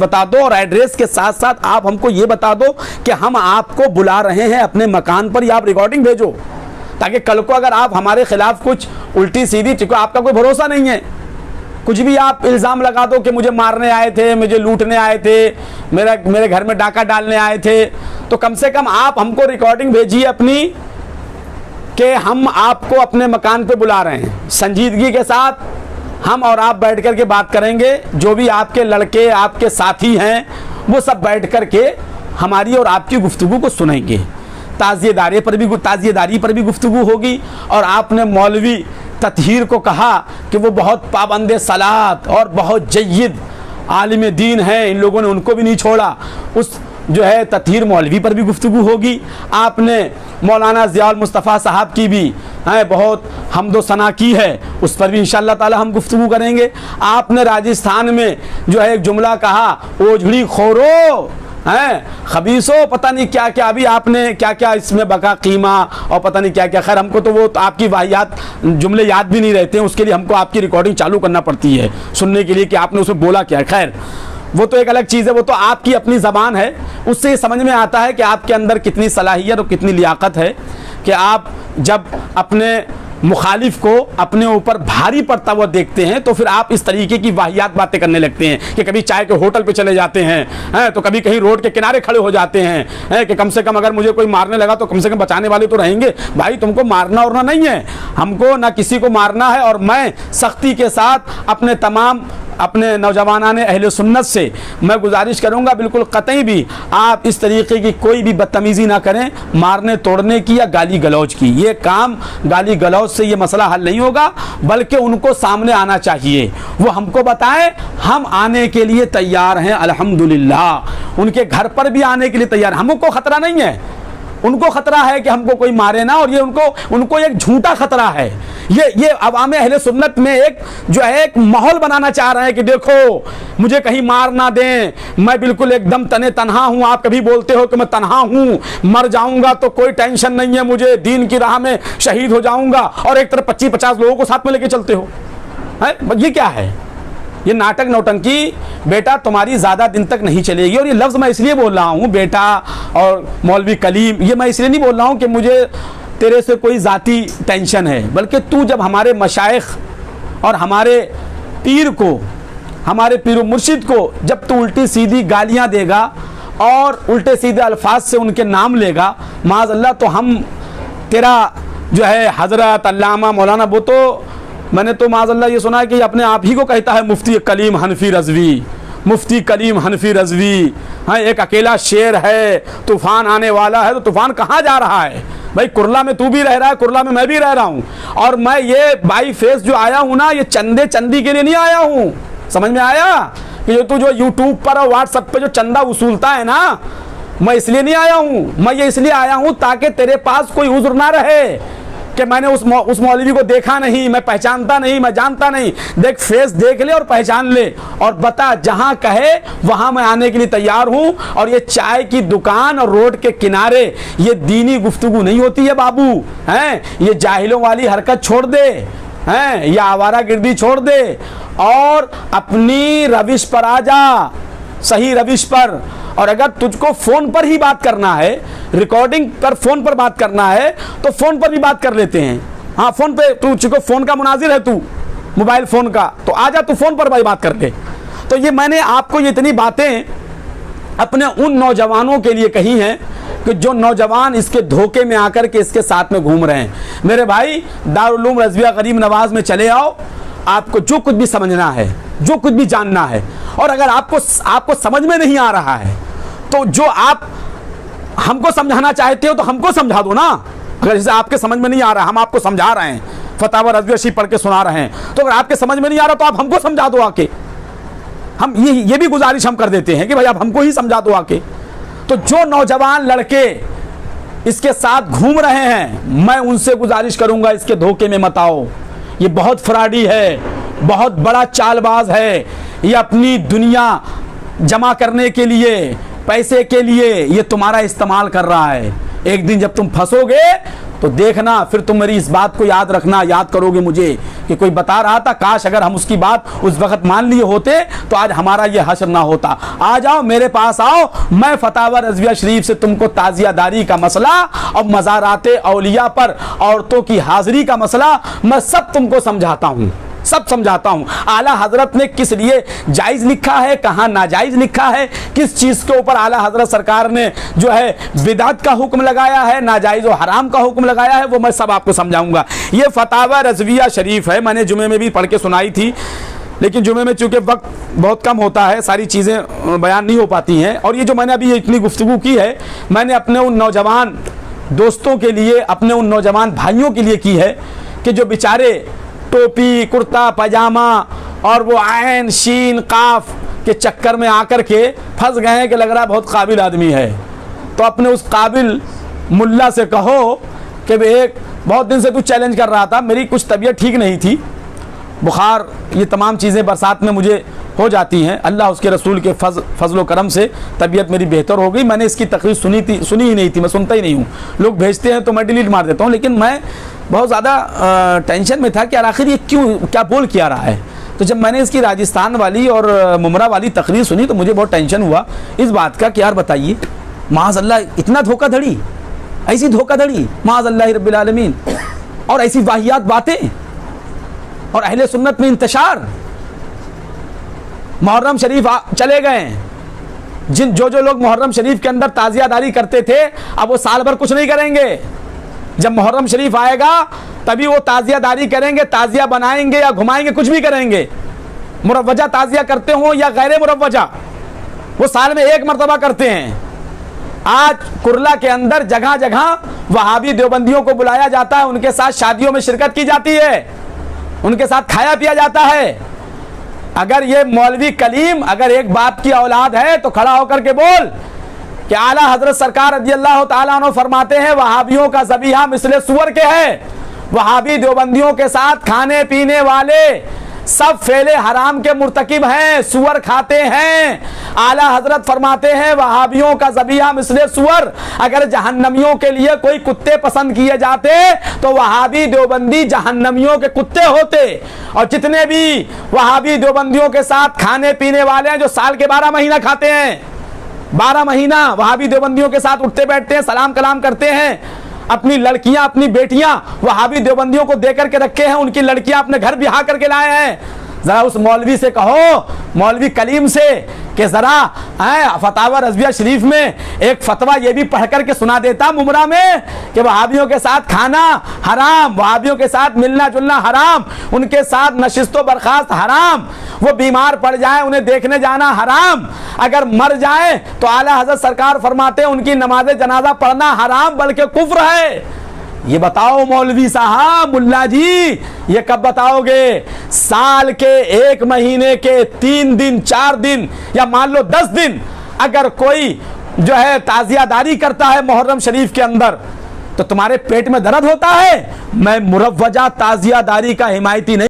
बता दो और एड्रेस के साथ साथ आप हमको ये बता दो कि हम आपको बुला रहे हैं अपने मकान पर, या आप रिकॉर्डिंग भेजो, ताकि कल को अगर आप हमारे खिलाफ कुछ उल्टी सीधी, क्योंकि आपका कोई भरोसा नहीं है, कुछ भी आप इल्ज़ाम लगा दो कि मुझे मारने आए थे, मुझे लूटने आए थे, मेरे घर में डाका डालने आए थे, तो कम से कम आप हमको रिकॉर्डिंग भेजिए अपनी कि हम आपको अपने मकान पे बुला रहे हैं। संजीदगी के साथ हम और आप बैठ कर के बात करेंगे, जो भी आपके लड़के आपके साथी हैं वो सब बैठ कर के हमारी और आपकी गुफ्तगू को सुनेंगे। ताज़ियेदारी पर भी गुफ्तगू होगी। और आपने मौलवी ततहीर को कहा कि वो बहुत पाबंद सलात और बहुत जय्यद आलिम दीन हैं, इन लोगों ने उनको भी नहीं छोड़ा, उस जो है ततहीर मौलवी पर भी गुफ्तगू होगी। आपने मौलाना ज़ियाउल मुस्तफ़ा साहब की भी बहुत हम्दो सना की है, उस पर भी इंशाअल्लाह ताला हम गुफ्तगू करेंगे। आपने राजस्थान में जो है एक जुमला कहा, ओझड़ी खोरो हैं खबीसो, पता नहीं क्या क्या, अभी आपने क्या क्या इसमें बका कीमा और पता नहीं क्या क्या। खैर हमको तो वो तो आपकी वाहियात जुमले याद भी नहीं रहते हैं, उसके लिए हमको आपकी रिकॉर्डिंग चालू करना पड़ती है सुनने के लिए कि आपने उसमें बोला क्या। खैर वो तो एक अलग चीज़ है, वो तो आपकी अपनी ज़बान है, उससे समझ में आता है कि आपके अंदर कितनी सलाहियत और कितनी लियाकत है कि आप जब अपने मुखालिफ को अपने ऊपर भारी पड़ता हुआ देखते हैं तो फिर आप इस तरीके की वाहियात बातें करने लगते हैं कि कभी चाय के होटल पे चले जाते हैं तो कभी कहीं रोड के किनारे खड़े हो जाते हैं कि कम से कम अगर मुझे कोई मारने लगा तो कम से कम बचाने वाले तो रहेंगे। भाई तुमको मारना और नहीं है, हमको ना किसी को मारना है। और मैं सख्ती के साथ अपने नौजवानाने अहले सुन्नत से मैं गुजारिश करूंगा, बिल्कुल कतई भी आप इस तरीके की कोई भी बदतमीज़ी ना करें, मारने तोड़ने की या गाली गलौज की। ये काम गाली गलौज से ये मसला हल नहीं होगा, बल्कि उनको सामने आना चाहिए, वो हमको बताएं, हम आने के लिए तैयार हैं अल्हम्दुलिल्लाह। उनके घर पर भी आने के लिए तैयार, हमको ख़तरा नहीं है, उनको ख़तरा है कि हमको कोई मारे ना, और ये उनको एक झूठा ख़तरा है। ये अवाम अहले सुन्नत में एक जो है एक माहौल बनाना चाह रहे हैं कि देखो मुझे कहीं मार ना दें, मैं बिल्कुल एकदम तने तनहा हूँ। आप कभी बोलते हो कि मैं तनहा हूँ, मर जाऊँगा तो कोई टेंशन नहीं है, मुझे दीन की राह में शहीद हो जाऊँगा, और एक तरफ 25-50 लोगों को साथ में लेके चलते हो। ये क्या है? ये नाटक नौटंकी बेटा तुम्हारी ज़्यादा दिन तक नहीं चलेगी। और ये लफ्ज़ मैं इसलिए बोल रहा हूँ बेटा और मौलवी कलीम, ये मैं इसलिए नहीं बोल रहा हूँ कि मुझे तेरे से कोई ज़ाती टेंशन है, बल्कि तू जब हमारे मशाइख और हमारे पीर को, हमारे पीर मुर्शिद को जब तू उल्टी सीधी गालियाँ देगा और उल्टे सीधे अल्फाज से उनके नाम लेगा माज़अल्लाह, तो हम तेरा जो है हज़रत अल्लामा मौलाना, वो तो मैंने तो माज़अल्लाह ये सुना है कि अपने आप ही को कहता है मुफ्ती कलीम हनफी रज़वी, मुफ्ती कलीम हनफी रज़वी। हाँ, एक अकेला शेर है, तूफ़ान आने वाला है, तो तूफ़ान कहाँ जा रहा है भाई? कुरला में तू भी रह रहा है, कुरला में मैं भी रह रहा हूँ। और मैं ये बाई फेस जो आया हूँ ना, ये चंदी के लिए नहीं आया हूँ। समझ में आया कि जो तू जो यूट्यूब पर और व्हाट्सएप पे जो चंदा वसूलता है ना, मैं इसलिए नहीं आया हूँ। मैं ये इसलिए आया हूँ ताकि तेरे पास कोई उज़्र ना रहे कि मैंने उस मौलवी को देखा नहीं, मैं पहचानता नहीं, मैं जानता नहीं। देख, फेस देख ले और पहचान ले, और बता, जहां कहे वहां मैं आने के लिए तैयार हूं। और ये चाय की दुकान और रोड के किनारे ये दीनी गुफ्तगू नहीं होती है बाबू, हैं? ये जाहिलों वाली हरकत छोड़ दे, हैं? या आवारागिर्दी छोड़ दे और अपनी रविश पर आ जा, सही रविश पर। और अगर तुझको फ़ोन पर ही बात करना है, रिकॉर्डिंग पर फ़ोन पर बात करना है, तो फ़ोन पर भी बात कर लेते हैं। हाँ, फ़ोन पे तुझको फ़ोन का मुनाजिर है, तू मोबाइल फ़ोन का, तो आजा तू फ़ोन पर भाई बात कर ले। तो ये मैंने आपको ये इतनी बातें अपने उन नौजवानों के लिए कही हैं कि जो नौजवान इसके धोखे में आकर के इसके साथ में घूम रहे हैं। मेरे भाई, दारुल उलूम रज़विया गरीब नवाज़ में चले आओ, आपको जो कुछ भी समझना है, जो कुछ भी जानना है, और अगर आपको समझ में नहीं आ रहा है तो जो आप हमको समझाना चाहते हो तो हमको समझा दो ना। अगर जैसे आपके समझ में नहीं आ रहा, हम आपको समझा रहे हैं, फतावा रज़विया शरीफ पढ़ के सुना रहे हैं, तो अगर आपके समझ में नहीं आ रहा तो आप हमको समझा दो आके। हम ये भी गुजारिश हम कर देते हैं कि भाई आप हमको ही समझा दो आके। तो जो नौजवान लड़के इसके साथ घूम रहे हैं, मैं उनसे गुजारिश करूंगा इसके धोखे में मत आओ। ये बहुत फ्रॉडी है, बहुत बड़ा चालबाज है। ये अपनी दुनिया जमा करने के लिए, पैसे के लिए ये तुम्हारा इस्तेमाल कर रहा है। एक दिन जब तुम फंसोगे तो देखना, फिर तुम मेरी इस बात को याद रखना, याद करोगे मुझे कि कोई बता रहा था, काश अगर हम उसकी बात उस वक्त मान लिए होते तो आज हमारा ये हश्र ना होता। आ जाओ मेरे पास आओ, मैं फतावा रज़विया शरीफ से तुमको ताज़ियादारी का मसला और मज़ाराते औलिया पर औरतों की हाजिरी का मसला मैं सब तुमको समझाता हूँ, सब समझाता हूं। आला हजरत ने किस लिए जायज लिखा है, कहां नाजायज लिखा है, किस चीज के ऊपर आला हजरत सरकार ने जो है बिदअत का हुक्म लगाया है, नाजायज और हराम का हुक्म लगाया है, वो मैं सब आपको समझाऊंगा। ये फतावा रज़विया शरीफ है, मैंने जुमे में भी पढ़ के सुनाई थी, लेकिन जुमे में चूंकि वक्त बहुत कम होता है, सारी चीज़ें बयान नहीं हो पाती हैं। और ये जो मैंने अभी इतनी गुफ्तगू की है, मैंने अपने उन नौजवान दोस्तों के लिए, अपने उन नौजवान भाइयों के लिए की है कि जो बेचारे टोपी, कुर्ता, पजामा और वो आयन, शीन, काफ के चक्कर में आकर के फंस गए हैं कि लग रहा बहुत काबिल आदमी है। तो अपने उस काबिल मुल्ला से कहो कि एक बहुत दिन से तू चैलेंज कर रहा था, मेरी कुछ तबीयत ठीक नहीं थी, बुखार, ये तमाम चीज़ें बरसात में मुझे हो जाती हैं, अल्लाह उसके रसूल के फजल करम से तबीयत मेरी बेहतर हो गई। मैंने इसकी तकरीर सुनी ही नहीं थी, मैं सुनता ही नहीं हूँ, लोग भेजते हैं तो मैं डिलीट मार देता हूँ, लेकिन मैं बहुत ज़्यादा टेंशन में था कि आखिर ये क्यों, क्या बोल क्या रहा है। तो जब मैंने इसकी राजस्थान वाली और मुमरा वाली तकरीर सुनी तो मुझे बहुत टेंशन हुआ इस बात का कि यार बताइए, माज़अल्लाह इतना धोखाधड़ी, ऐसी धोखाधड़ी, माज़अल्लाह रब्बिल आलमीन, और ऐसी वाहियात बातें, और अहले सुन्नत में इंतशार। मुहर्रम शरीफ चले गए, जो लोग मुहर्रम शरीफ के अंदर ताज़ियादारी करते थे, अब वो साल भर कुछ नहीं करेंगे। जब मुहर्रम शरीफ आएगा तभी वो ताज़ियादारी करेंगे, ताज़िया बनाएंगे या घुमाएंगे, कुछ भी करेंगे। मुरव्वजा ताज़िया करते हो या गैर मुरव्वजा, वो साल में एक मरतबा करते हैं। आज कुरला के अंदर जगह जगह वहाबी देवबंदियों को बुलाया जाता है, उनके साथ शादियों में शिरकत की जाती है, उनके साथ खाया पिया जाता है। अगर ये मौलवी कलीम अगर एक बाप की औलाद है तो खड़ा होकर के बोल कि आला हजरत सरकार रज़ियल्लाहु ताला अन्हु फरमाते हैं वहाबियों का ज़बीहा मिसले सुअर के है। वहाबी देवबंदियों के साथ खाने पीने वाले सब फेले हराम के मुर्तकिब हैं, सुअर खाते हैं। आला हजरत फरमाते हैं वहाबियों का ज़बीहा मिसले सुअर। अगर जहन्नमियों के लिए कोई कुत्ते पसंद किए जाते तो वहाबी देवबंदी जहन्नमियों के कुत्ते होते। और जितने भी वहाबी देवबंदियों के साथ खाने पीने वाले हैं जो साल के 12 महीना खाते हैं, 12 महीना वहाबी देवबंदियों के साथ उठते बैठते हैं, सलाम कलाम करते हैं, अपनी लड़कियां, अपनी बेटियां वहाबी देवबंदियों को दे करके रखे हैं, उनकी लड़कियां अपने घर ब्याह करके लाए हैं। जरा उस मौलवी से कहो, मौलवी कलीम से, कि जरा फतावा रज़विया शरीफ में एक फतवा ये भी पढ़ करके सुना देता मुमरा में कि वहाबियों के साथ खाना हराम, वहाबियों के साथ मिलना जुलना हराम, उनके साथ नशिस्तो बर्खास्त हराम, वो बीमार पड़ जाए उन्हें देखने जाना हराम, अगर मर जाए तो आला हज़रत सरकार फरमाते हैं उनकी नमाज जनाजा पढ़ना हराम बल्कि कुफ्र है। ये बताओ मौलवी साहब, मुल्ला जी, ये कब बताओगे? साल के 1 महीने के 3 दिन 4 दिन या मान लो 10 दिन अगर कोई जो है ताज़ियादारी करता है मुहर्रम शरीफ के अंदर तो तुम्हारे पेट में दर्द होता है। मैं मुरव्वजा ताज़ियादारी का हिमायती नहीं